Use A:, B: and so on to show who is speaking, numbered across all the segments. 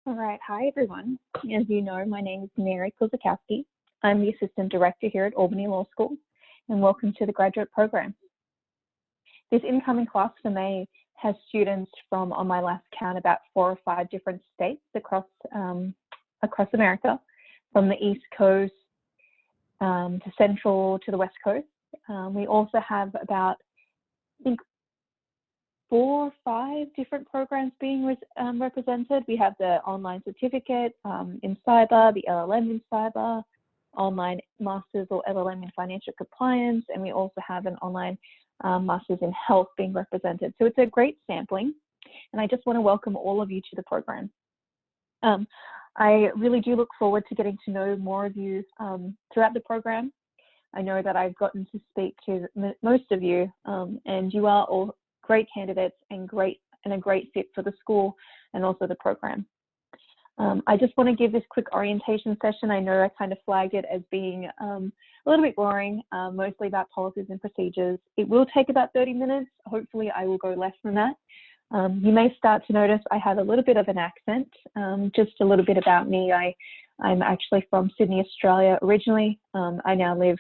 A: All right. Hi, everyone. As you know, my name is Mary Kozakowski. I'm the Assistant Director here at Albany Law School, and welcome to the graduate program. This incoming class for May has students from, on my last count, about 4 or 5 different states across America, from the East Coast to Central to the West Coast. We also have about, I think, 4 or 5 different programs being represented. We have the online certificate in cyber, the LLM in cyber, online masters or LLM in financial compliance, and we also have an online masters in health being represented. So it's a great sampling, and I just want to welcome all of you to the program. I really do look forward to getting to know more of you throughout the program. I know that I've gotten to speak to most of you, and you are all great candidates and a great fit for the school and also the program. I just want to give this quick orientation session. I know I kind of flagged it as being a little bit boring, mostly about policies and procedures. It will take about 30 minutes. Hopefully I will go less than that. You may start to notice I have a little bit of an accent. Just a little bit about me. I'm actually from Sydney, Australia originally. I now live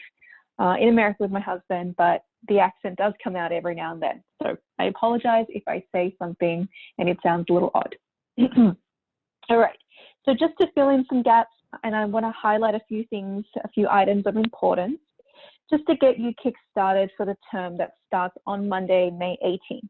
A: in America with my husband, but the accent does come out every now and then. So I apologize if I say something and it sounds a little odd. All right, so just to fill in some gaps, and I want to highlight a few things, a few items of importance, just to get you kick-started for the term that starts on Monday, May 18th.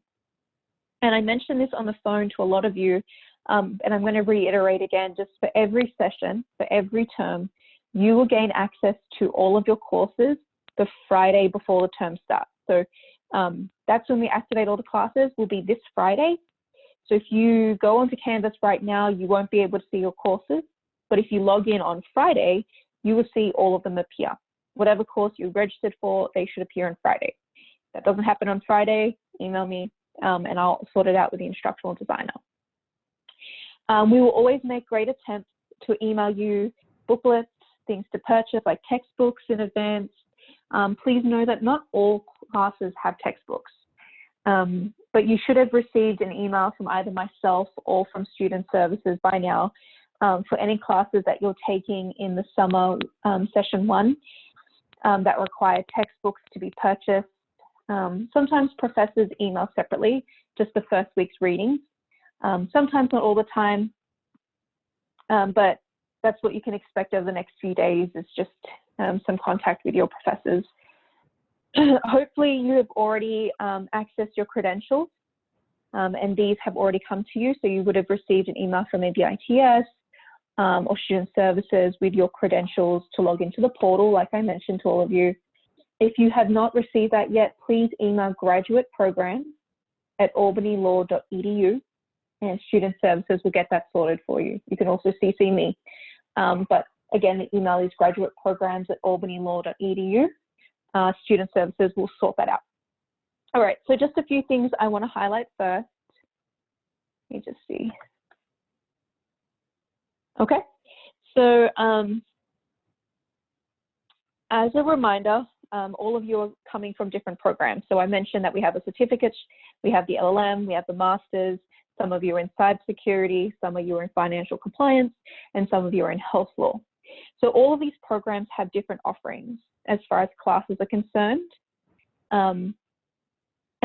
A: And I mentioned this on the phone to a lot of you, and I'm going to reiterate again, just for every session, for every term, you will gain access to all of your courses the Friday before the term starts. So that's when we activate all the classes, will be this Friday. So if you go onto Canvas right now, you won't be able to see your courses, but if you log in on Friday, you will see all of them appear. Whatever course you registered for, they should appear on Friday. If that doesn't happen on Friday, email me and I'll sort it out with the instructional designer. We will always make great attempts to email you booklets, things to purchase like textbooks in advance. Please know that not all classes have textbooks, but you should have received an email from either myself or from Student Services by now for any classes that you're taking in the summer session 1 that require textbooks to be purchased. Sometimes professors email separately, just the first week's readings. Sometimes not all the time, but that's what you can expect over the next few days, is just some contact with your professors. Hopefully you have already accessed your credentials and these have already come to you. So you would have received an email from maybe ITS or Student Services with your credentials to log into the portal, like I mentioned to all of you. If you have not received that yet, please email graduateprogram@albanylaw.edu and Student Services will get that sorted for you. You can also CC me. But again, the email is graduateprograms@albanylaw.edu. Student Services will sort that out. All right, so just a few things I want to highlight first. Let me just see. Okay, so as a reminder, all of you are coming from different programs. So I mentioned that we have a certificate, we have the LLM, we have the masters, some of you are in cybersecurity, some of you are in financial compliance, and some of you are in health law. So all of these programs have different offerings as far as classes are concerned. And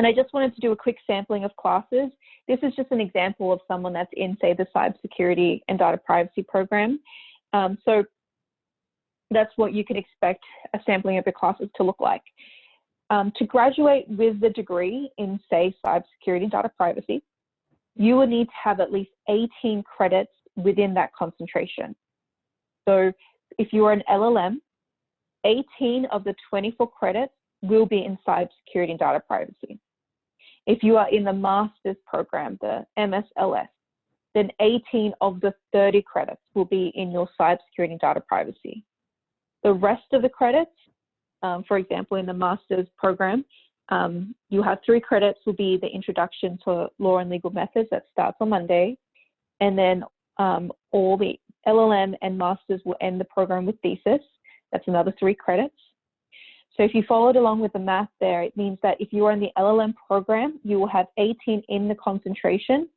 A: I just wanted to do a quick sampling of classes. This is just an example of someone that's in, say, the cybersecurity and data privacy program. So that's what you can expect a sampling of the classes to look like. To graduate with the degree in, say, cybersecurity and data privacy, you will need to have at least 18 credits within that concentration. So if you are an LLM, 18 of the 24 credits will be in cybersecurity and data privacy. If you are in the master's program, the MSLS, then 18 of the 30 credits will be in your cybersecurity and data privacy. The rest of the credits, for example, in the master's program, you have 3 credits will be the introduction to law and legal methods that starts on Monday. And then all the LLM and masters will end the program with thesis. That's another 3 credits. So if you followed along with the math there, it means that if you are in the LLM program, you will have 18 in the concentration.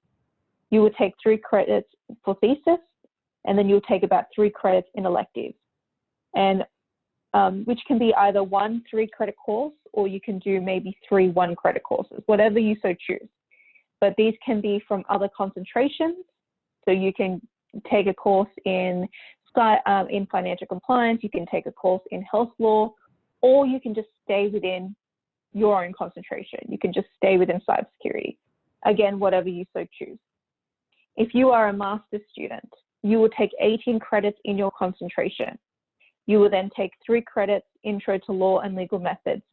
A: you will take 3 credits for thesis, and then you'll take about 3 credits in electives, and which can be either 1 3-credit course, or you can do maybe 3 1-credit courses, whatever you so choose. But these can be from other concentrations. So you can take a course in financial compliance, you can take a course in health law, or you can just stay within your own concentration. You can just stay within cybersecurity. Again, whatever you so choose. If you are a master's student, you will take 18 credits in your concentration. You will then take 3 credits Intro to Law and Legal Methods.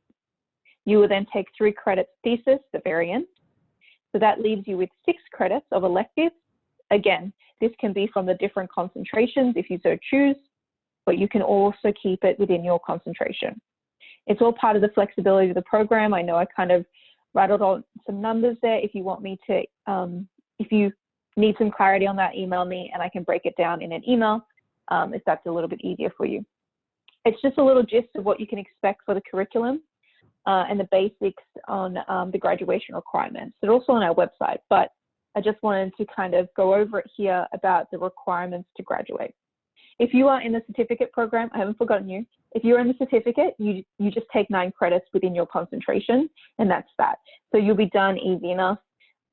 A: You will then take 3 credits thesis, the very end. So that leaves you with 6 credits of electives. Again, this can be from the different concentrations if you so choose, but you can also keep it within your concentration. It's all part of the flexibility of the program. I know I kind of rattled on some numbers there. If you want me to, if you need some clarity on that, email me and I can break it down in an email if that's a little bit easier for you. It's just a little gist of what you can expect for the curriculum and the basics on the graduation requirements. They're also on our website, but I just wanted to kind of go over it here about the requirements to graduate. If you are in the certificate program, I haven't forgotten you. If you're in the certificate, you just take 9 credits within your concentration, and that's that. So you'll be done easy enough.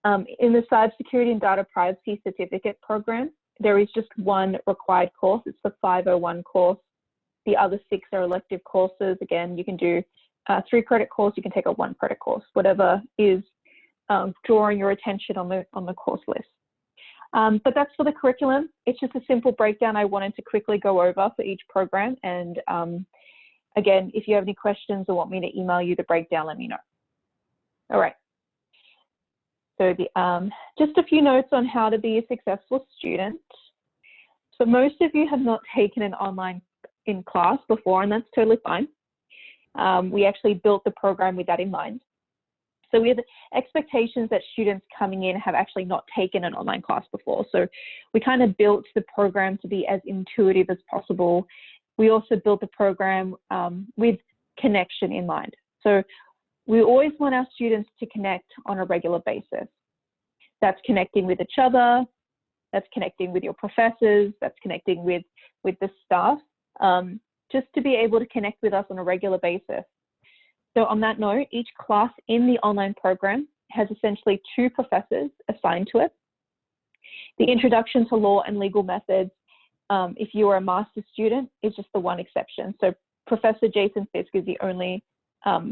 A: In the Cybersecurity and Data Privacy Certificate program, there is just 1 required course. It's the 501 course. The other 6 are elective courses. Again, you can do a 3-credit course, you can take a 1-credit course, whatever is drawing your attention on the course list. But that's for the curriculum. It's just a simple breakdown I wanted to quickly go over for each program. And again, if you have any questions or want me to email you the breakdown, let me know. All right. So just a few notes on how to be a successful student. So most of you have not taken an online class before, and that's totally fine. We actually built the program with that in mind. So we have expectations that students coming in have actually not taken an online class before. So we kind of built the program to be as intuitive as possible. We also built the program with connection in mind. So we always want our students to connect on a regular basis. That's connecting with each other, that's connecting with your professors, that's connecting with the staff, just to be able to connect with us on a regular basis. So on that note, each class in the online program has essentially 2 professors assigned to it. The Introduction to Law and Legal Methods, if you are a master's student, is just the one exception. So Professor Jason Fisk is the only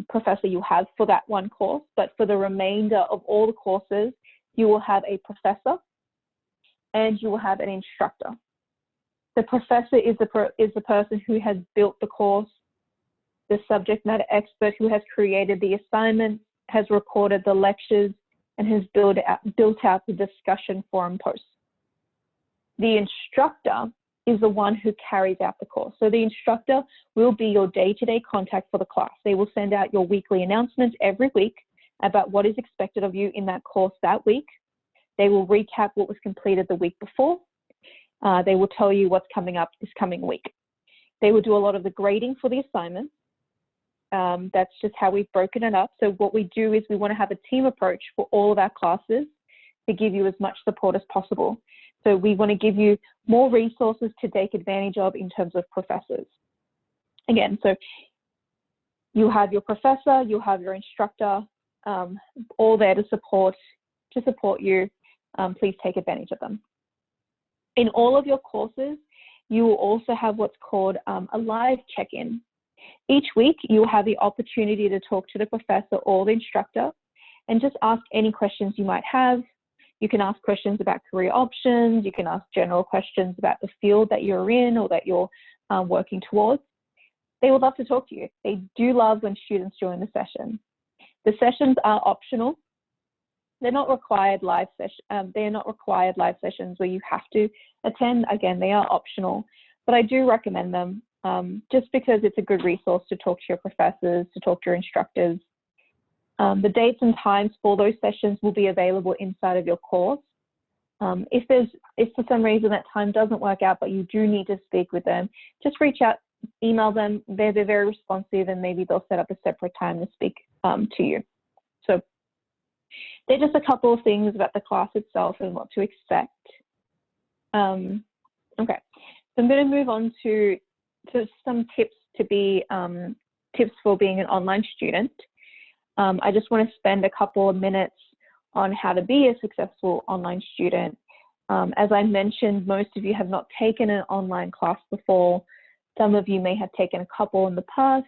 A: professor you have for that one course, but for the remainder of all the courses, you will have a professor and you will have an instructor. The professor is the person who has built the course, the subject matter expert who has created the assignments, has recorded the lectures, and has built out the discussion forum posts. The instructor is the one who carries out the course. So the instructor will be your day-to-day contact for the class. They will send out your weekly announcements every week about what is expected of you in that course that week. They will recap what was completed the week before. They will tell you what's coming up this coming week. They will do a lot of the grading for the assignments. That's just how we've broken it up. So what we do is we want to have a team approach for all of our classes to give you as much support as possible. So we want to give you more resources to take advantage of in terms of professors. Again, so you have your professor, you have your instructor, all there to support you. Please take advantage of them. In all of your courses, you will also have what's called a live check-in. Each week, you will have the opportunity to talk to the professor or the instructor and just ask any questions you might have. You can ask questions about career options. You can ask general questions about the field that you're in or that you're working towards. They would love to talk to you. They do love when students join the session. The sessions are optional. They're not required live sessions where you have to attend. Again, they are optional, but I do recommend them just because it's a good resource to talk to your professors, to talk to your instructors. The dates and times for those sessions will be available inside of your course. If for some reason that time doesn't work out, but you do need to speak with them, just reach out, email them. They're very responsive, and maybe they'll set up a separate time to speak to you. So They're just a couple of things about the class itself and what to expect. Okay, so I'm going to move on to some tips tips for being an online student. I just want to spend a couple of minutes on how to be a successful online student. As I mentioned, most of you have not taken an online class before. Some of you may have taken a couple in the past.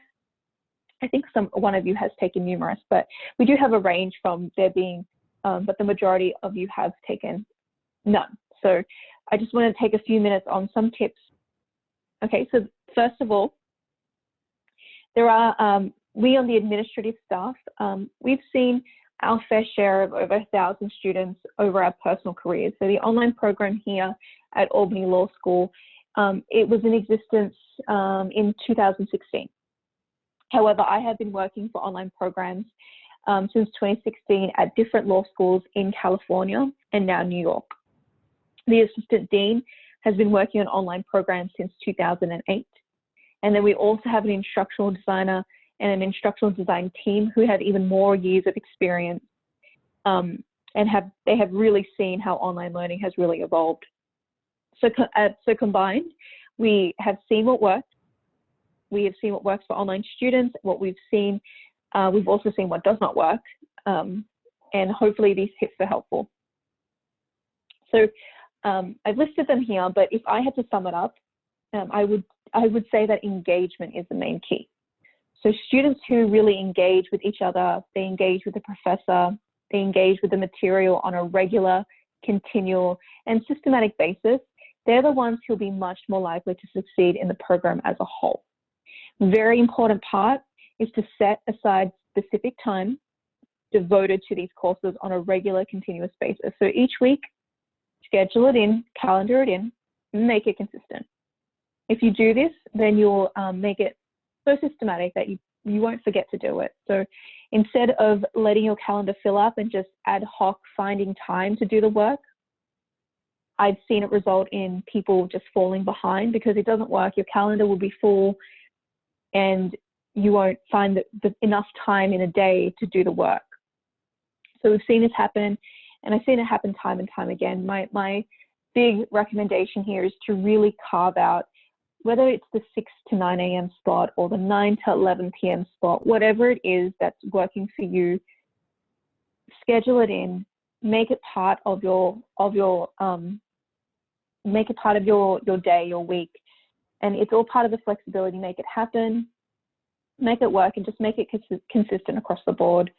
A: I think one of you has taken numerous, but we do have a range from there being, but the majority of you have taken none. So I just want to take a few minutes on some tips. Okay, so first of all, there are, we on the administrative staff, we've seen our fair share of over 1,000 students over our personal careers. So the online program here at Albany Law School, it was in existence in 2016. However, I have been working for online programs since 2016 at different law schools in California and now New York. The assistant dean has been working on online programs since 2008. And then we also have an instructional designer and an instructional design team who have even more years of experience and they have really seen how online learning has really evolved. So combined, we have seen what works. We have seen what works for online students, what we've seen. We've also seen what does not work. And hopefully these tips are helpful. So I've listed them here, but if I had to sum it up, I would say that engagement is the main key. So students who really engage with each other, they engage with the professor, they engage with the material on a regular, continual, and systematic basis, they're the ones who'll be much more likely to succeed in the program as a whole. Very important part is to set aside specific time devoted to these courses on a regular, continuous basis. So each week, schedule it in, calendar it in, and make it consistent. If you do this, then you'll make it so systematic that you won't forget to do it. So instead of letting your calendar fill up and just ad hoc finding time to do the work, I've seen it result in people just falling behind because it doesn't work. Your calendar will be full and you won't find enough time in a day to do the work. So we've seen this happen, and I've seen it happen time and time again. My big recommendation here is to really carve out, whether it's the 6 to 9 a.m. spot or the 9 to 11 p.m. spot, whatever it is that's working for you, schedule it in, make it part of your day, your week, and it's all part of the flexibility. Make it happen, make it work, and just make it consistent across the board.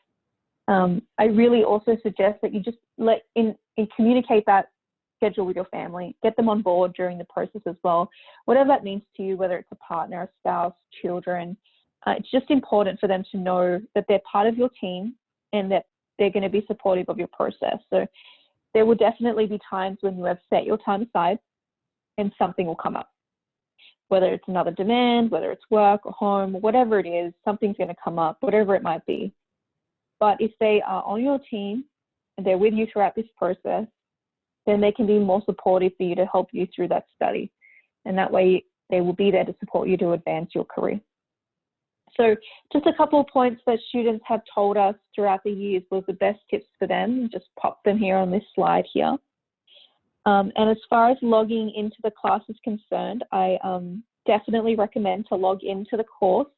A: I really also suggest that you just communicate that schedule with your family, get them on board during the process as well. Whatever that means to you, whether it's a partner, a spouse, children, it's just important for them to know that they're part of your team and that they're going to be supportive of your process. So there will definitely be times when you have set your time aside and something will come up. Whether it's another demand, whether it's work or home, whatever it is, something's going to come up, whatever it might be. But if they are on your team and they're with you throughout this process, then they can be more supportive for you to help you through that study. And that way they will be there to support you to advance your career. So just a couple of points that students have told us throughout the years was the best tips for them. Just pop them here on this slide here. And as far as logging into the class is concerned, I definitely recommend to log into the course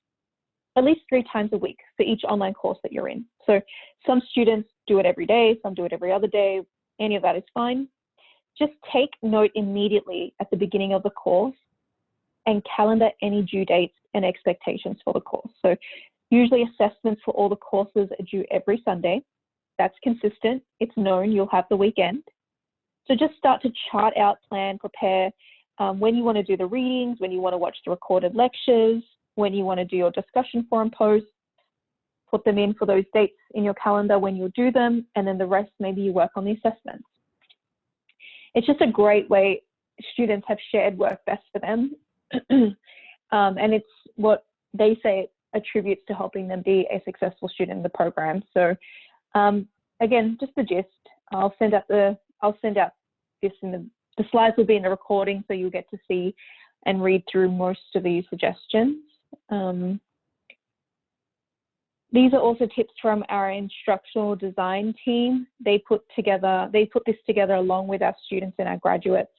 A: at least 3 times a week for each online course that you're in. So some students do it every day, some do it every other day. Any of that is fine. Just take note immediately at the beginning of the course and calendar any due dates and expectations for the course. So usually assessments for all the courses are due every Sunday. That's consistent. It's known you'll have the weekend. So just start to chart out, plan, prepare when you want to do the readings, when you want to watch the recorded lectures, when you want to do your discussion forum posts, put them in for those dates in your calendar when you'll do them, and then the rest, maybe you work on the assessments. It's just a great way. Students have shared work best for them, and it's what they say it attributes to helping them be a successful student in the program. So again, just the gist. I'll send out this in the slides will be in the recording, so you'll get to see and read through most of these suggestions. These are also tips from our instructional design team. They put this together along with our students and our graduates.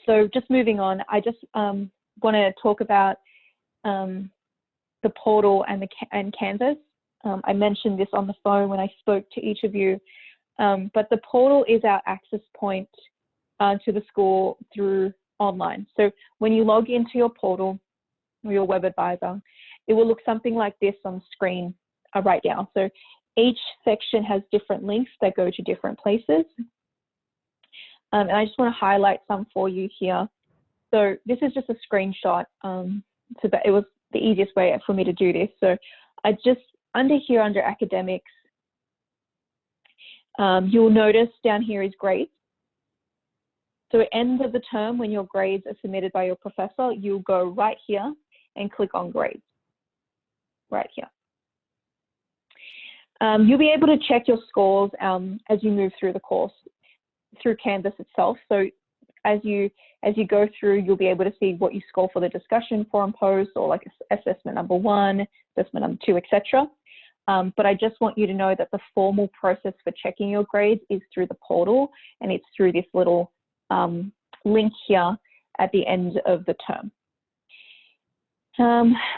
A: So just moving on, I just want to talk about the portal and Canvas. I mentioned this on the phone when I spoke to each of you, but the portal is our access point to the school through online. So when you log into your portal or your web advisor, it will look something like this on the screen right now. So each section has different links that go to different places. And I just want to highlight some for you here. So this is just a screenshot. So that it was the easiest way for me to do this. So I just, under here, under academics, you'll notice down here is grades. So at the end of the term, when your grades are submitted by your professor, you'll go right here and click on grades, right here. You'll be able to check your scores as you move through the course, through Canvas itself. So as you go through, you'll be able to see what you score for the discussion forum post, or like assessment number 1, assessment number 2, etc. But I just want you to know that the formal process for checking your grades is through the portal, and it's through this little link here at the end of the term.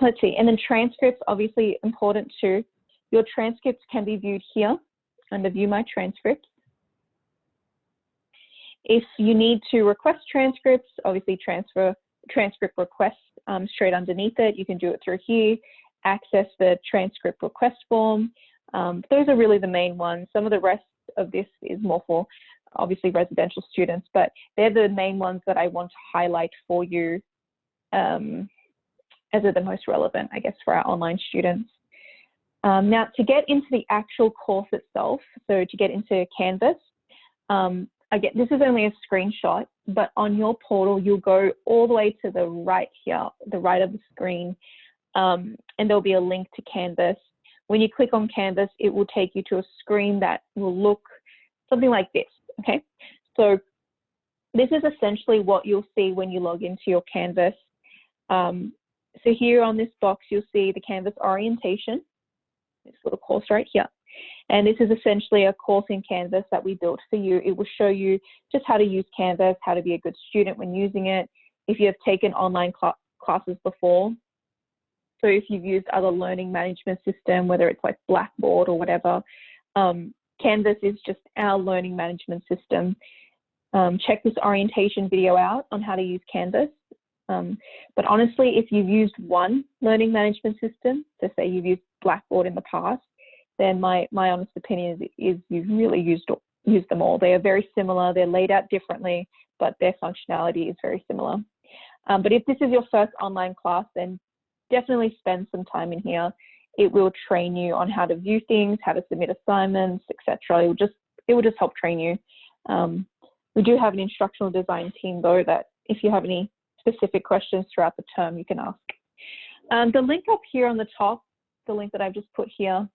A: Let's see, and then transcripts, obviously important too. Your transcripts can be viewed here under View My Transcripts. If you need to request transcripts, obviously transcript requests straight underneath it. You can do it through here. Access the transcript request form. Those are really the main ones. Some of the rest of this is more for obviously residential students, but they're the main ones that I want to highlight for you as are the most relevant, I guess, for our online students. Now, to get into the actual course itself, so to get into Canvas, again, this is only a screenshot, but on your portal, you'll go all the way to the right here, the right of the screen, and there'll be a link to Canvas. When you click on Canvas, it will take you to a screen that will look something like this, okay? So this is essentially what you'll see when you log into your Canvas. So here on this box, you'll see the Canvas orientation, this little course right here. And this is essentially a course in Canvas that we built for you. It will show you just how to use Canvas, how to be a good student when using it, if you have taken online classes before. So if you've used other learning management system, whether it's like Blackboard or whatever, Canvas is just our learning management system. Check this orientation video out on how to use Canvas. But honestly, if you've used one learning management system, so say you've used Blackboard in the past, then my honest opinion is you've really used them all. They are very similar. They're laid out differently, but their functionality is very similar. But if this is your first online class, then definitely spend some time in here. It will train you on how to view things, how to submit assignments, etc. It will just help train you. We do have an instructional design team though, that if you have any specific questions throughout the term, you can ask. The link up here on the top, the link that I've just put here,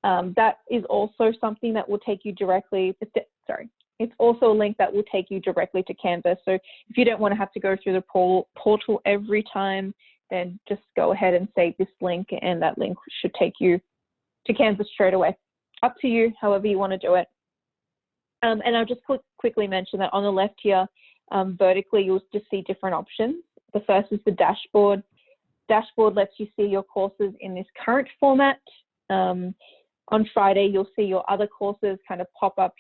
A: that is also something that will take you directly, it's also a link that will take you directly to Canvas. So if you don't want to have to go through the portal every time, then just go ahead and save this link, and that link should take you to Canvas straight away. Up to you, however you want to do it. And I'll just quickly mention that on the left here, vertically, you'll just see different options. The first is the dashboard. Dashboard lets you see your courses in this current format. On Friday, you'll see your other courses kind of pop up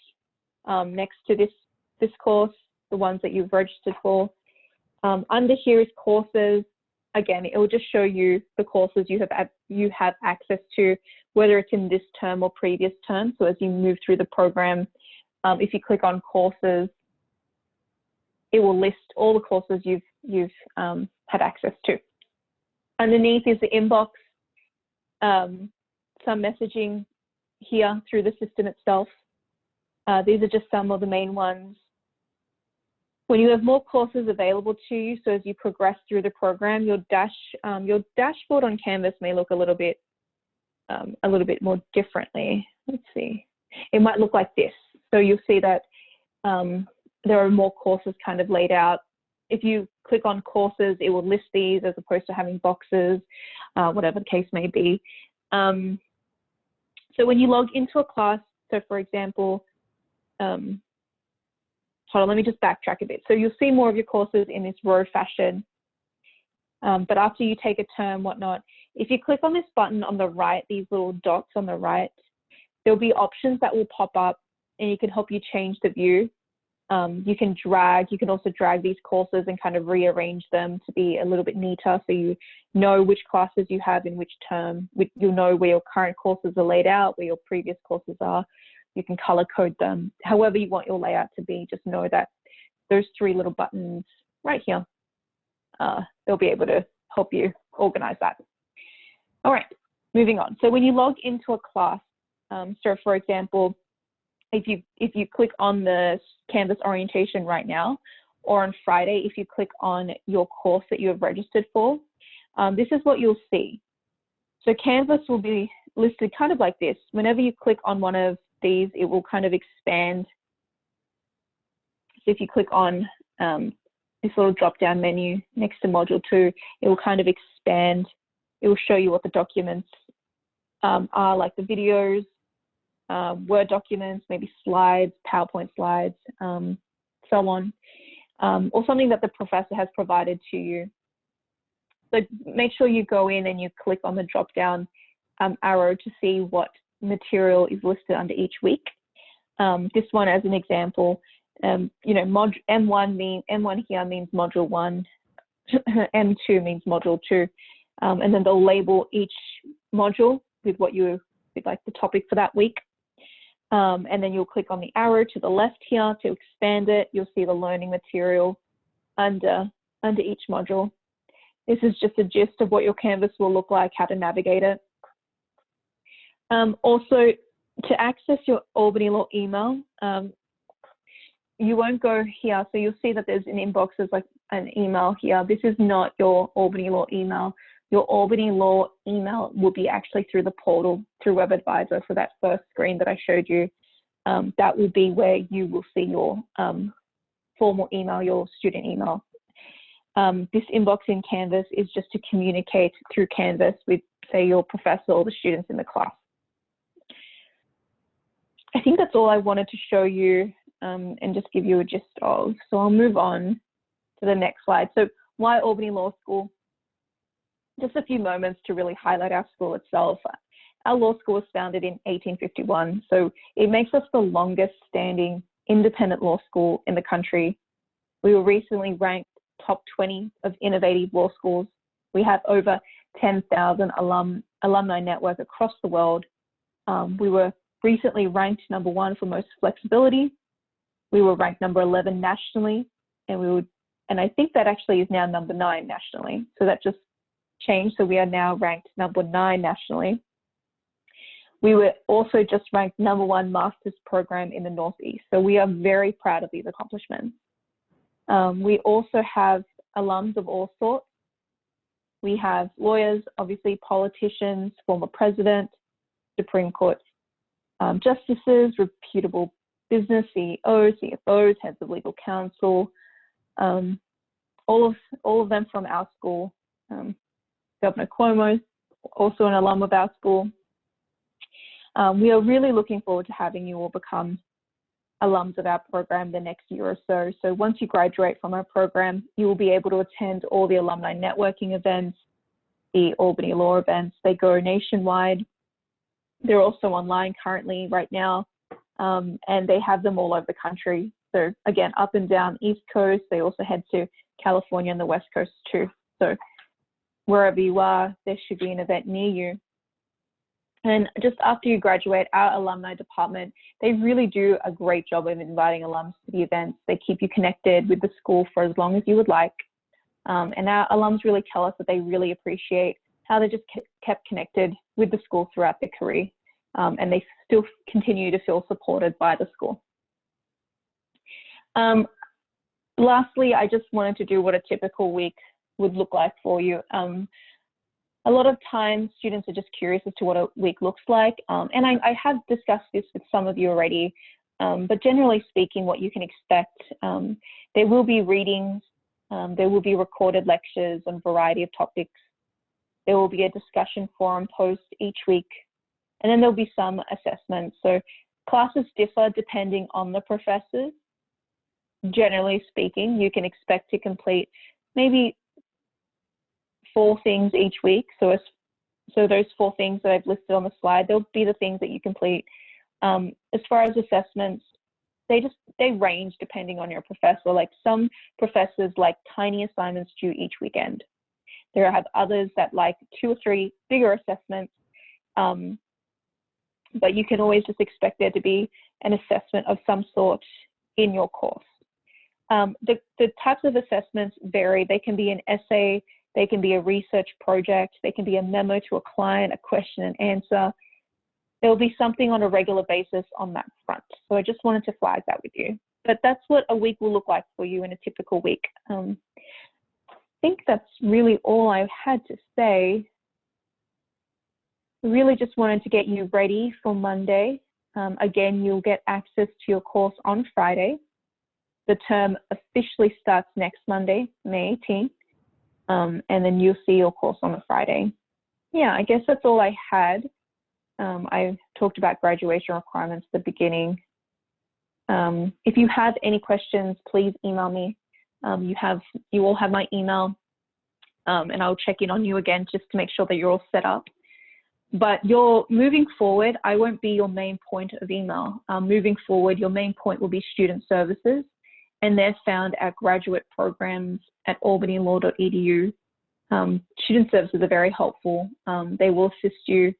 A: next to this course, the ones that you've registered for. Under here is courses. Again, it will just show you the courses you have access to, whether it's in this term or previous term. So as you move through the program, if you click on courses, it will list all the courses you've had access to. Underneath is the inbox, some messaging here through the system itself. These are just some of the main ones. When you have more courses available to you, so as you progress through the program, your dashboard on Canvas may look a little bit more differently. Let's see. It might look like this. So you'll see that there are more courses kind of laid out. If you click on courses, it will list these as opposed to having boxes, whatever the case may be. So when you log into a class, so for example, hold on, let me just backtrack a bit. So you'll see more of your courses in this row fashion. But after you take a term, whatnot, if you click on this button on the right, these little dots on the right, there'll be options that will pop up and it can help you change the view. You can also drag these courses and kind of rearrange them to be a little bit neater so you know which classes you have in which term. You'll know where your current courses are laid out, where your previous courses are. You can color code them. However you want your layout to be, just know that those three little buttons right here, they'll be able to help you organize that. All right, moving on. So when you log into a class, so for example, if you click on the Canvas orientation right now, or on Friday, if you click on your course that you have registered for, this is what you'll see. So Canvas will be listed kind of like this. Whenever you click on one of these, it will kind of expand. So if you click on this little drop-down menu next to Module 2, it will kind of expand. It will show you what the documents are, like the videos, Word documents, maybe slides, PowerPoint slides, so on, or something that the professor has provided to you. So make sure you go in and you click on the drop-down arrow to see what material is listed under each week. This one, as an example, you know, M1 here means Module 1, M2 means Module 2, and then they'll label each module with what you would like the topic for that week. And then you'll click on the arrow to the left here to expand it. You'll see the learning material under each module. This is just a gist of what your Canvas will look like, how to navigate it. Also, to access your Albany Law email, you won't go here. So you'll see that there's an inbox, there's like an email here. This is not your Albany Law email. Your Albany Law email will be actually through the portal, through WebAdvisor. So that first screen that I showed you, that will be where you will see your formal email, your student email. This inbox in Canvas is just to communicate through Canvas with, say, your professor or the students in the class. I think that's all I wanted to show you and just give you a gist of. So I'll move on to the next slide. So why Albany Law School? Just a few moments to really highlight our school itself. Our law school was founded in 1851, so it makes us the longest standing independent law school in the country. We were recently ranked top 20 of innovative law schools. We have over 10,000 alumni network across the world. We were recently ranked #1 for most flexibility. We were ranked #11 nationally, and I think that actually is now #9 nationally. So that just changed. So we are now ranked #9 nationally. We were also just ranked #1 master's program in the Northeast. So we are very proud of these accomplishments. We also have alums of all sorts. We have lawyers, obviously politicians, former president, Supreme Court justices, reputable business CEOs, CFOs, heads of legal counsel, all of them from our school. Governor Cuomo, also an alum of our school. We are really looking forward to having you all become alums of our program the next year or so. So once you graduate from our program, you will be able to attend all the alumni networking events, the Albany Law events. They go nationwide. They're also online currently right now, and they have them all over the country. So again, up and down East Coast. They also head to California and the West Coast too. So wherever you are, there should be an event near you. And just after you graduate, our alumni department, they really do a great job of inviting alums to the events. They keep you connected with the school for as long as you would like. And our alums really tell us that they really appreciate how they just kept connected with the school throughout their career. And they still continue to feel supported by the school. Lastly, I just wanted to do what a typical week would look like for you. A lot of times students are just curious as to what a week looks like. And I have discussed this with some of you already, but generally speaking, what you can expect, there will be readings There will be recorded lectures on a variety of topics. There will be a discussion forum post each week, and then there'll be some assessments. So classes differ depending on the professors. Generally speaking, you can expect to complete maybe 4 things each week. So those 4 things that I've listed on the slide, they'll be the things that you complete. As far as assessments, they range depending on your professor. Like some professors like tiny assignments due each weekend. There are others that like 2 or 3 bigger assessments, but you can always just expect there to be an assessment of some sort in your course. The types of assessments vary. They can be an essay, they can be a research project, they can be a memo to a client, a question and answer. There will be something on a regular basis on that front. So I just wanted to flag that with you. But that's what a week will look like for you in a typical week. I think that's really all I had to say. I really just wanted to get you ready for Monday. Again, you'll get access to your course on Friday. The term officially starts next Monday, May 18th, and then you'll see your course on a Friday. Yeah, I guess that's all I had. I talked about graduation requirements at the beginning. If you have any questions, please email me. You all have my email, and I'll check in on you again just to make sure that you're all set up. But moving forward, I won't be your main point of email. Moving forward, your main point will be student services, and they're found at graduate programs at albanylaw.edu. Student services are very helpful. They will assist you.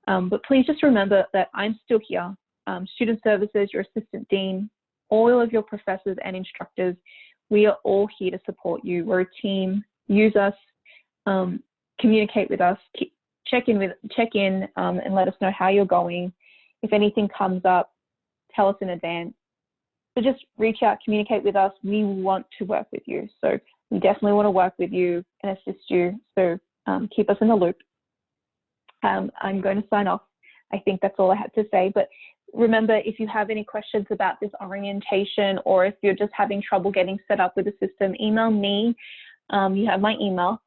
A: But please just remember that I'm still here. Student services, your assistant dean, all of your professors and instructors, we are all here to support you. We're a team. Use us, communicate with us, check in and let us know how you're going. If anything comes up, tell us in advance. So just reach out, communicate with us. We want to work with you. So we definitely want to work with you and assist you. So keep us in the loop. I'm going to sign off. I think that's all I had to say. But remember, if you have any questions about this orientation, or if you're just having trouble getting set up with the system, email me. You have my email,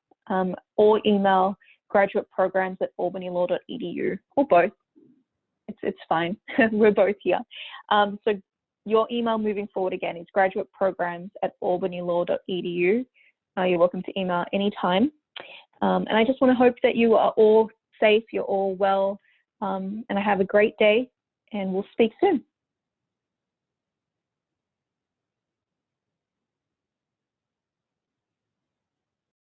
A: or email graduateprograms@albanylaw.edu, or both. It's fine. We're both here. So your email moving forward again is graduateprograms@albanylaw.edu. You're welcome to email anytime. And I just want to hope that you are all safe, you're all well, and have a great day, and we'll speak soon.